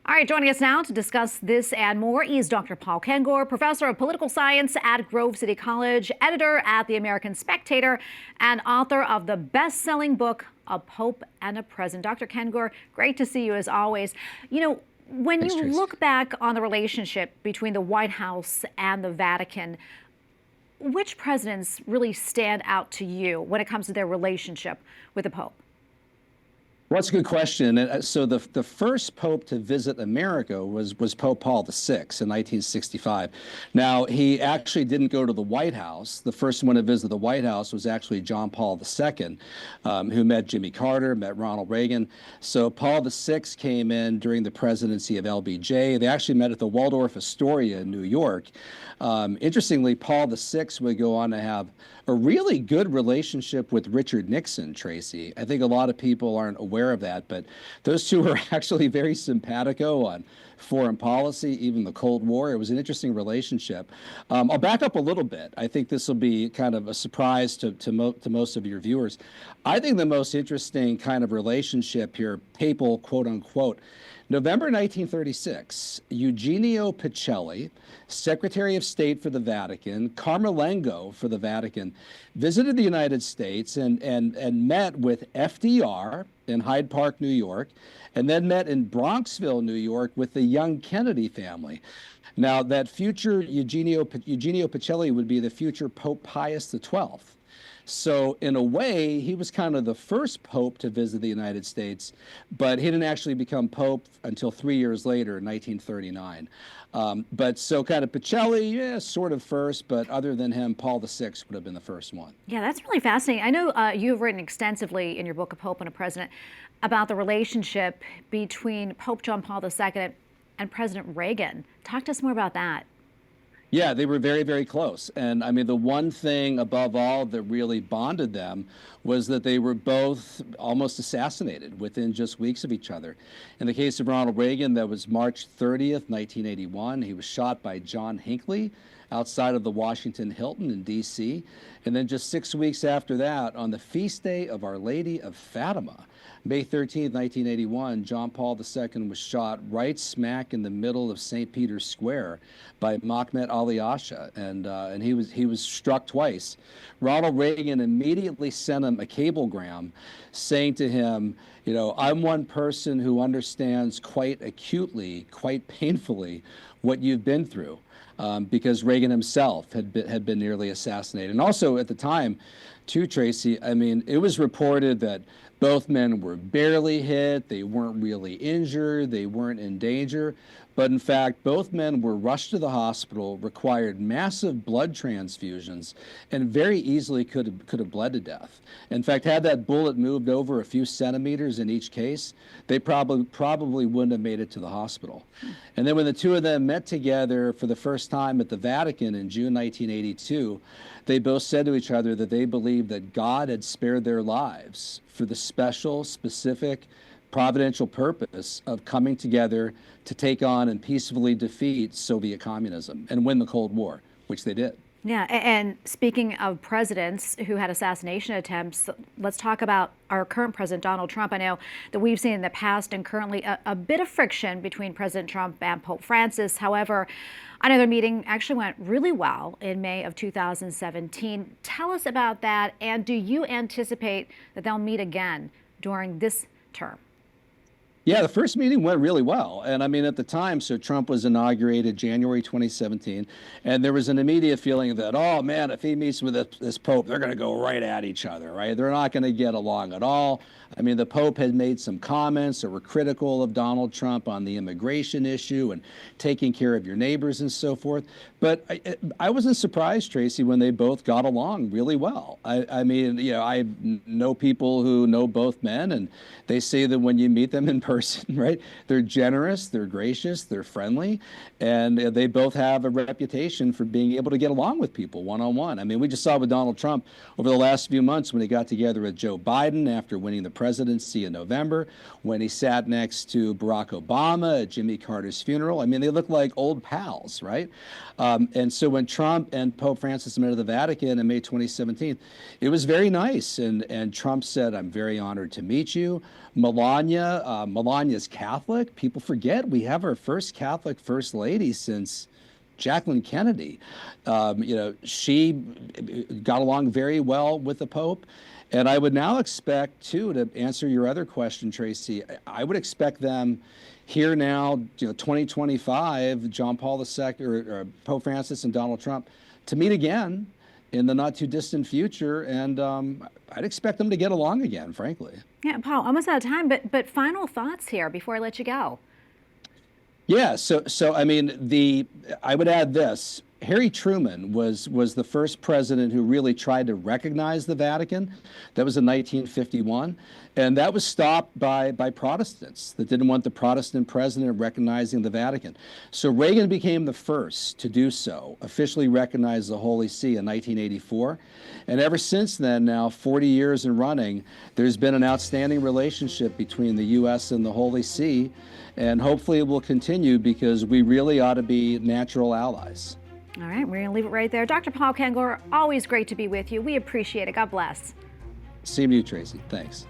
All right, joining us now to discuss this and more is Dr. Paul Kengor, professor of political science at Grove City College, editor at The American Spectator, and author of the best-selling book, A Pope and a President. Dr. Kengor, great to see you as always. You know, when you look back on the relationship between the White House and the Vatican, which presidents really stand out to you when it comes to their relationship with the Pope? Well, that's a good question. And so the first pope to visit America was Pope Paul VI in 1965. Now, he actually didn't go to the White House. The first one to visit the White House was actually John Paul II, who met Jimmy Carter, met Ronald Reagan. So Paul VI came in during the presidency of LBJ. They actually met at the Waldorf Astoria in New York. Interestingly, Paul VI would go on to have a really good relationship with Richard Nixon, Tracy. I think a lot of people aren't aware of that, but those two were actually very simpatico on foreign policy, even the Cold War. It was an interesting relationship. I'll back up a little bit. I think this will be kind of a surprise to most of your viewers. I think the most interesting kind of relationship here, papal, quote unquote, November 1936, Eugenio Pacelli, Secretary of State for the Vatican, Camerlengo for the Vatican, visited the United States and met with FDR in Hyde Park, New York, and then met in Bronxville, New York with the young Kennedy family. Now, that future Eugenio Pacelli would be the future Pope Pius XII. So in a way, he was kind of the first pope to visit the United States, but he didn't actually become pope until 3 years later in 1939. But so kind of Pacelli, yeah, sort of first, but other than him, Paul VI would have been the first one. Yeah, that's really fascinating. I know you've written extensively in your book, A Pope and a President, about the relationship between Pope John Paul II and President Reagan. Talk to us more about that. Yeah, they were very, very close. And I mean, the one thing above all that really bonded them was that they were both almost assassinated within just weeks of each other. In the case of Ronald Reagan, that was March 30th, 1981. He was shot by John Hinckley outside of the Washington Hilton in D.C. And then just 6 weeks after that, on the feast day of Our Lady of Fatima, May 13th, 1981, John Paul II was shot right smack in the middle of St. Peter's Square by Mehmet Ali Asha, and he was struck twice. Ronald Reagan immediately sent him a cablegram saying to him, you know, I'm one person who understands quite acutely, quite painfully what you've been through. Because Reagan himself had been nearly assassinated. And also at the time, too, Tracy, I mean, it was reported that both men were barely hit, they weren't really injured, they weren't in danger, but in fact, both men were rushed to the hospital, required massive blood transfusions, and very easily could have bled to death. In fact, had that bullet moved over a few centimeters in each case, they probably wouldn't have made it to the hospital. And then when the two of them met together for the first time at the Vatican in June 1982, they both said to each other that they believed that God had spared their lives for the special, specific, providential purpose of coming together to take on and peacefully defeat Soviet communism and win the Cold War, which they did. Yeah, and speaking of presidents who had assassination attempts, let's talk about our current president, Donald Trump. I know that we've seen in the past and currently a bit of friction between President Trump and Pope Francis. However, I know their meeting actually went really well in May of 2017. Tell us about that, and do you anticipate that they'll meet again during this term? Yeah, the first meeting went really well. And I mean, at the time, so Trump was inaugurated January 2017, and there was an immediate feeling that, oh man, if he meets with this Pope, they're going to go right at each other, right? They're not going to get along at all. I mean, the Pope had made some comments that were critical of Donald Trump on the immigration issue and taking care of your neighbors and so forth. But I wasn't surprised, Tracy, when they both got along really well. I mean, you know, I know people who know both men, and they say that when you meet them in person, right, they're generous, they're gracious, they're friendly, and they both have a reputation for being able to get along with people one-on-one. I mean, we just saw with Donald Trump over the last few months when he got together with Joe Biden after winning the presidency in November, when he sat next to Barack Obama at Jimmy Carter's funeral. I mean, they look like old pals, right? And so when Trump and Pope Francis met at the Vatican in May 2017, it was very nice. And Trump said, I'm very honored to meet you. Melania Melania's Catholic. People forget we have our first Catholic First Lady since Jacqueline Kennedy. She got along very well with the Pope. And I would now expect, too, to answer your other question, Tracy, I would expect them here now, 2025, John Paul II, or Pope Francis and Donald Trump, to meet again in the not too distant future. And I'd expect them to get along again, frankly. Yeah, Paul, almost out of time, but final thoughts here before I let you go. Yeah, so I mean, I would add this. Harry Truman was the first president who really tried to recognize the Vatican. That was in 1951. And that was stopped by Protestants that didn't want the Protestant president recognizing the Vatican. So Reagan became the first to do so, officially recognize the Holy See in 1984. And ever since then, now 40 years and running, there's been an outstanding relationship between the U.S. and the Holy See. And hopefully it will continue because we really ought to be natural allies. All right, we're going to leave it right there. Dr. Paul Kengor, always great to be with you. We appreciate it. God bless. Same to you, Tracy. Thanks.